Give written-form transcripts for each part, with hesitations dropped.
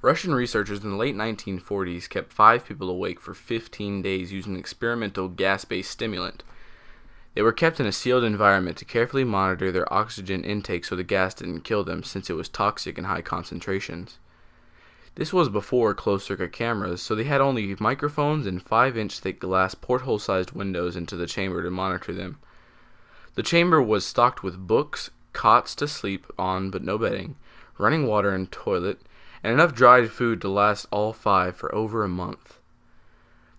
Russian researchers in the late 1940s kept 5 people awake for 15 days using an experimental gas-based stimulant. They were kept in a sealed environment to carefully monitor their oxygen intake so the gas didn't kill them, since it was toxic in high concentrations. This was before closed-circuit cameras, so they had only microphones and 5-inch thick glass porthole-sized windows into the chamber to monitor them. The chamber was stocked with books, cots to sleep on but no bedding, running water and toilet, and enough dried food to last all 5 for over a month.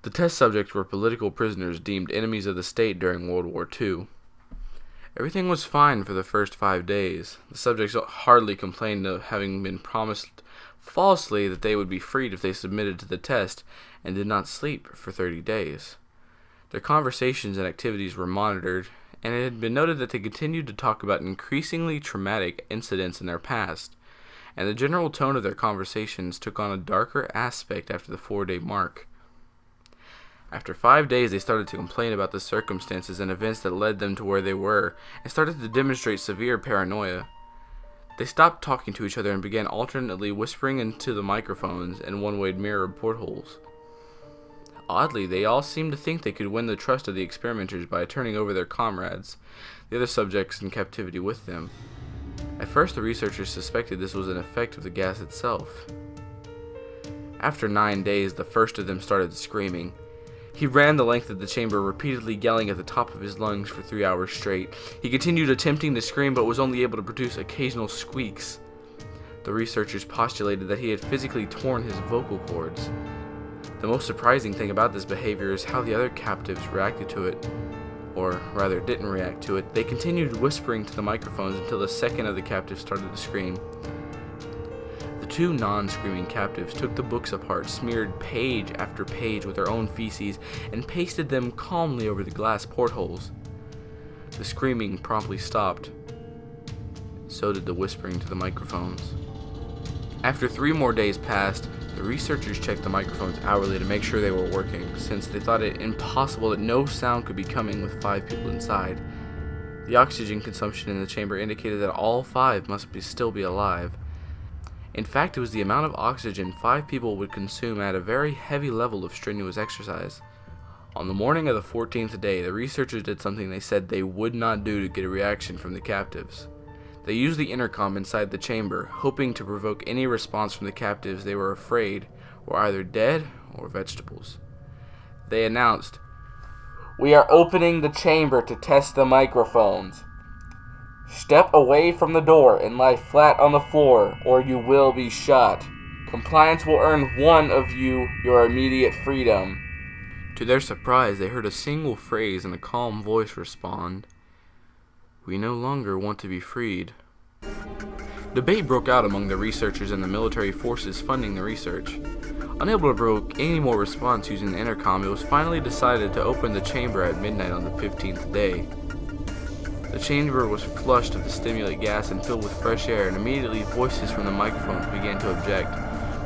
The test subjects were political prisoners deemed enemies of the state during World War II. Everything was fine for the first 5 days. The subjects hardly complained of having been promised falsely that they would be freed if they submitted to the test, and did not sleep for 30 days. Their conversations and activities were monitored, and it had been noted that they continued to talk about increasingly traumatic incidents in their past, and the general tone of their conversations took on a darker aspect after the 4-day mark. After 5 days, they started to complain about the circumstances and events that led them to where they were, and started to demonstrate severe paranoia. They stopped talking to each other and began alternately whispering into the microphones and one-way mirror portholes. Oddly, they all seemed to think they could win the trust of the experimenters by turning over their comrades, the other subjects in captivity, with them. At first, the researchers suspected this was an effect of the gas itself. After 9 days, the first of them started screaming. He ran the length of the chamber, repeatedly yelling at the top of his lungs for 3 hours straight. He continued attempting to scream, but was only able to produce occasional squeaks. The researchers postulated that he had physically torn his vocal cords. The most surprising thing about this behavior is how the other captives reacted to it. Or rather, didn't react to it. They continued whispering to the microphones until the second of the captives started to scream. The 2 non-screaming captives took the books apart, smeared page after page with their own feces, and pasted them calmly over the glass portholes. The screaming promptly stopped. So did the whispering to the microphones. After 3 more days passed, the researchers checked the microphones hourly to make sure they were working, since they thought it impossible that no sound could be coming with 5 people inside. The oxygen consumption in the chamber indicated that all 5 must still be alive. In fact, it was the amount of oxygen 5 people would consume at a very heavy level of strenuous exercise. On the morning of the 14th day, the researchers did something they said they would not do to get a reaction from the captives. They used the intercom inside the chamber, hoping to provoke any response from the captives they were afraid were either dead or vegetables. They announced, "We are opening the chamber to test the microphones. Step away from the door and lie flat on the floor, or you will be shot. Compliance will earn one of you your immediate freedom." To their surprise, they heard a single phrase in a calm voice respond, "We no longer want to be freed." Debate broke out among the researchers and the military forces funding the research. Unable to provoke any more response using the intercom, it was finally decided to open the chamber at midnight on the 15th day. The chamber was flushed with the stimulant gas and filled with fresh air, and immediately voices from the microphones began to object.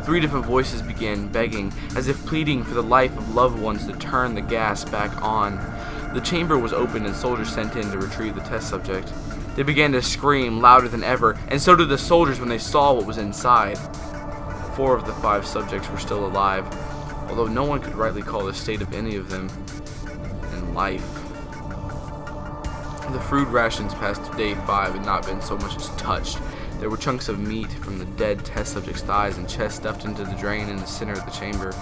3 different voices began begging, as if pleading for the life of loved ones, to turn the gas back on. The chamber was opened and soldiers sent in to retrieve the test subject. They began to scream louder than ever, and so did the soldiers when they saw what was inside. 4 of the 5 subjects were still alive, although no one could rightly call the state of any of them in life. The food rations past day 5 had not been so much as touched. There were chunks of meat from the dead test subject's thighs and chest stuffed into the drain in the center of the chamber,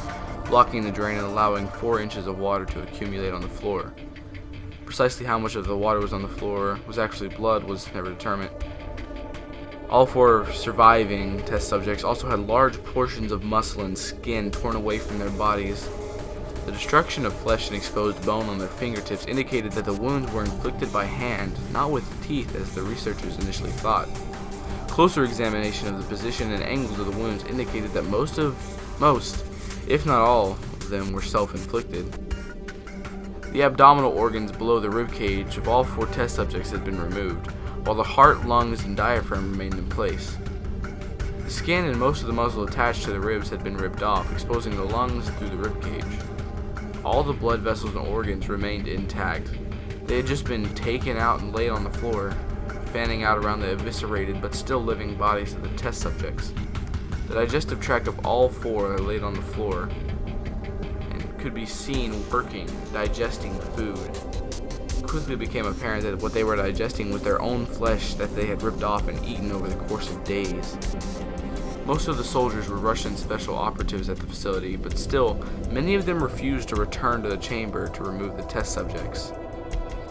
blocking the drain and allowing 4 inches of water to accumulate on the floor. Precisely how much of the water was on the floor was actually blood was never determined. All 4 surviving test subjects also had large portions of muscle and skin torn away from their bodies. The destruction of flesh and exposed bone on their fingertips indicated that the wounds were inflicted by hand, not with teeth as the researchers initially thought. Closer examination of the position and angles of the wounds indicated that most, if not all, of them were self-inflicted. The abdominal organs below the ribcage of all 4 test subjects had been removed, while the heart, lungs, and diaphragm remained in place. The skin and most of the muscle attached to the ribs had been ripped off, exposing the lungs through the ribcage. All the blood vessels and organs remained intact. They had just been taken out and laid on the floor, fanning out around the eviscerated but still living bodies of the test subjects. The digestive tract of all four laid on the floor and could be seen working, digesting food. It quickly became apparent that what they were digesting was their own flesh that they had ripped off and eaten over the course of days. Most of the soldiers were Russian special operatives at the facility, but still, many of them refused to return to the chamber to remove the test subjects.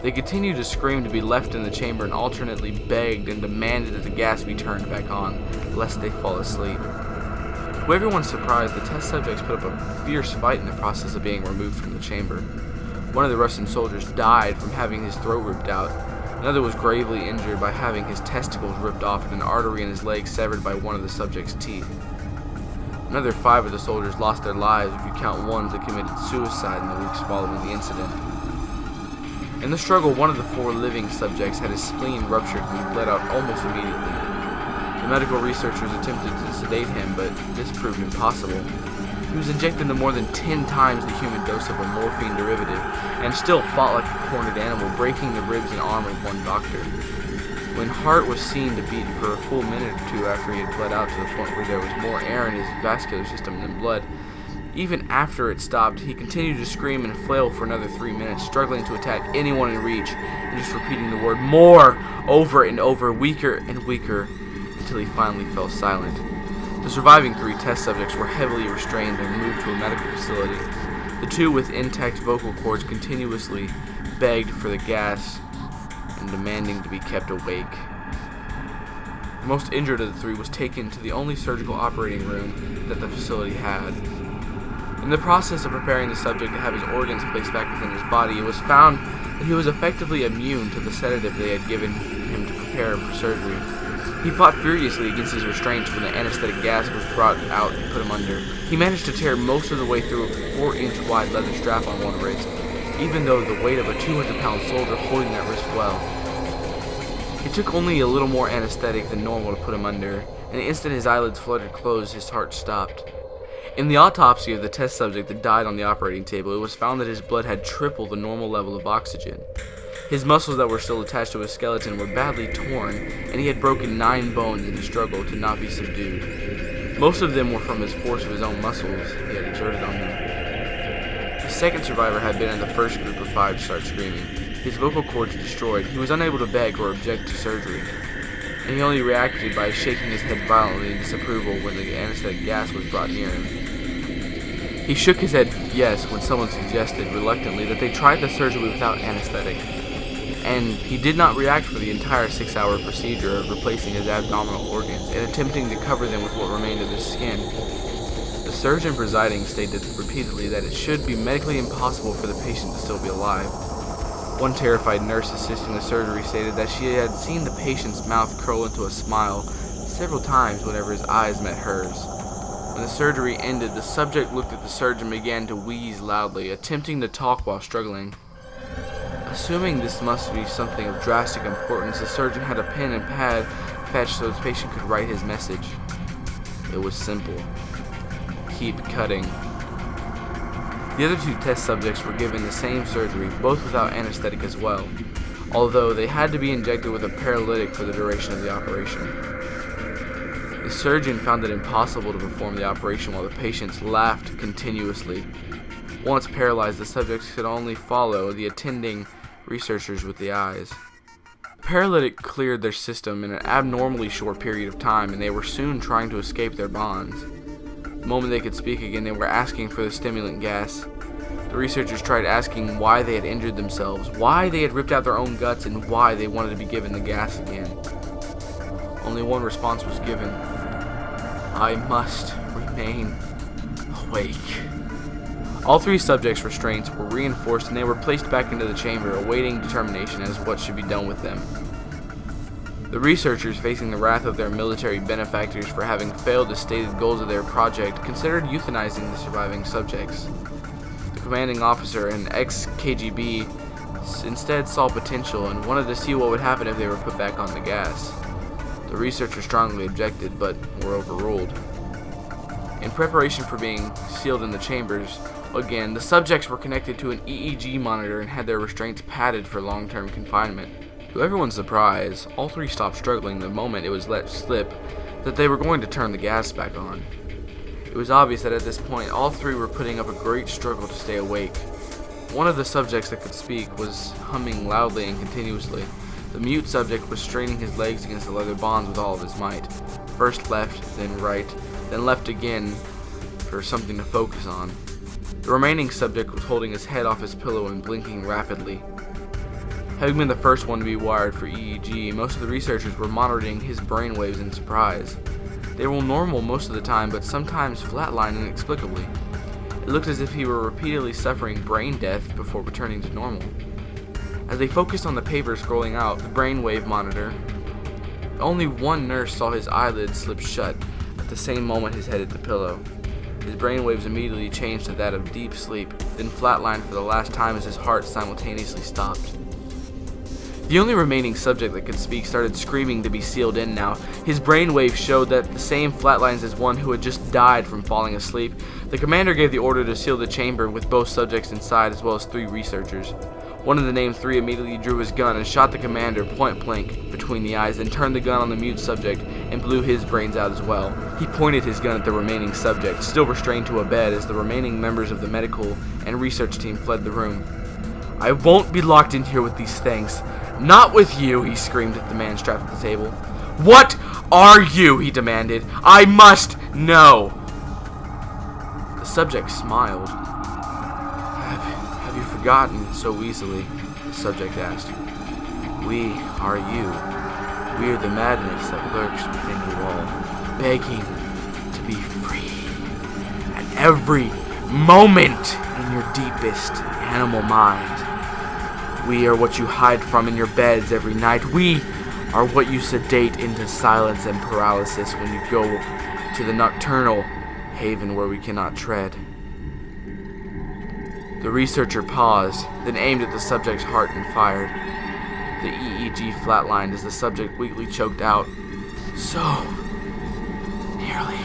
They continued to scream to be left in the chamber and alternately begged and demanded that the gas be turned back on, lest they fall asleep. To everyone's surprise, the test subjects put up a fierce fight in the process of being removed from the chamber. One of the Russian soldiers died from having his throat ripped out. Another was gravely injured by having his testicles ripped off and an artery in his leg severed by one of the subject's teeth. Another 5 of the soldiers lost their lives if you count ones that committed suicide in the weeks following the incident. In the struggle, one of the 4 living subjects had his spleen ruptured and he bled out almost immediately. The medical researchers attempted to sedate him, but this proved impossible. He was injected into more than 10 times the human dose of a morphine derivative, and still fought like a cornered animal, breaking the ribs and arm of one doctor. When heart was seen to beat for a full minute or two after he had bled out to the point where there was more air in his vascular system than blood, even after it stopped, he continued to scream and flail for another 3 minutes, struggling to attack anyone in reach, and just repeating the word "more" over and over, weaker and weaker, until he finally fell silent. The surviving 3 test subjects were heavily restrained and moved to a medical facility. The 2 with intact vocal cords continuously begged for the gas and demanding to be kept awake. The most injured of the 3 was taken to the only surgical operating room that the facility had. In the process of preparing the subject to have his organs placed back within his body, it was found that he was effectively immune to the sedative they had given him to prepare him for surgery. He fought furiously against his restraints when the anesthetic gas was brought out and put him under. He managed to tear most of the way through a 4-inch wide leather strap on one wrist, even though the weight of a 200-pound soldier holding that wrist well. It took only a little more anesthetic than normal to put him under, and the instant his eyelids fluttered closed, his heart stopped. In the autopsy of the test subject that died on the operating table, it was found that his blood had triple the normal level of oxygen. His muscles that were still attached to his skeleton were badly torn, and he had broken 9 bones in the struggle to not be subdued. Most of them were from his force of his own muscles he had exerted on them. The second survivor had been in the first group of 5 to start screaming. His vocal cords destroyed, he was unable to beg or object to surgery, and he only reacted by shaking his head violently in disapproval when the anesthetic gas was brought near him. He shook his head yes when someone suggested reluctantly that they tried the surgery without anesthetic, and he did not react for the entire 6-hour procedure of replacing his abdominal organs and attempting to cover them with what remained of his skin. The surgeon presiding stated repeatedly that it should be medically impossible for the patient to still be alive. One terrified nurse assisting the surgery stated that she had seen the patient's mouth curl into a smile several times whenever his eyes met hers. When the surgery ended, the subject looked at the surgeon and began to wheeze loudly, attempting to talk while struggling. Assuming this must be something of drastic importance, the surgeon had a pen and pad fetched so his patient could write his message. It was simple. Keep cutting. The other 2 test subjects were given the same surgery, both without anesthetic as well, although they had to be injected with a paralytic for the duration of the operation. The surgeon found it impossible to perform the operation while the patients laughed continuously. Once paralyzed, the subjects could only follow the attending researchers with the eyes. The paralytic cleared their system in an abnormally short period of time, and they were soon trying to escape their bonds. The moment they could speak again, they were asking for the stimulant gas. The researchers tried asking why they had injured themselves, why they had ripped out their own guts, and why they wanted to be given the gas again. Only one response was given: I must remain awake. All 3 subjects' restraints were reinforced and they were placed back into the chamber, awaiting determination as what should be done with them. The researchers, facing the wrath of their military benefactors for having failed the stated goals of their project, considered euthanizing the surviving subjects. The commanding officer, an ex-KGB, instead saw potential and wanted to see what would happen if they were put back on the gas. The researchers strongly objected, but were overruled. In preparation for being sealed in the chambers, again, the subjects were connected to an EEG monitor and had their restraints padded for long-term confinement. To everyone's surprise, all 3 stopped struggling the moment it was let slip that they were going to turn the gas back on. It was obvious that at this point, all three were putting up a great struggle to stay awake. One of the subjects that could speak was humming loudly and continuously. The mute subject was straining his legs against the leather bonds with all of his might. First left, then right, then left again for something to focus on. The remaining subject was holding his head off his pillow and blinking rapidly. Having been the first one to be wired for EEG, most of the researchers were monitoring his brainwaves in surprise. They were normal most of the time, but sometimes flatlined inexplicably. It looked as if he were repeatedly suffering brain death before returning to normal. As they focused on the paper scrolling out, the brainwave monitor, only one nurse saw his eyelids slip shut at the same moment his head hit the pillow. His brainwaves immediately changed to that of deep sleep, then flatlined for the last time as his heart simultaneously stopped. The only remaining subject that could speak started screaming to be sealed in now. His brainwave showed that the same flatlines as one who had just died from falling asleep. The commander gave the order to seal the chamber with both subjects inside as well as 3 researchers. One of the named 3 immediately drew his gun and shot the commander point blank between the eyes, then turned the gun on the mute subject and blew his brains out as well. He pointed his gun at the remaining subject, still restrained to a bed, as the remaining members of the medical and research team fled the room. "I won't be locked in here with these things. Not with you," he screamed at the man strapped at the table. "What are you?" he demanded. "I must know." The subject smiled. Have you forgotten so easily?" the subject asked. "We are you. We are the madness that lurks within you all, begging to be free. At every moment in your deepest animal mind. We are what you hide from in your beds every night. We are what you sedate into silence and paralysis when you go to the nocturnal haven where we cannot tread." The researcher paused, then aimed at the subject's heart and fired. The EEG flatlined as the subject weakly choked out, "So nearly."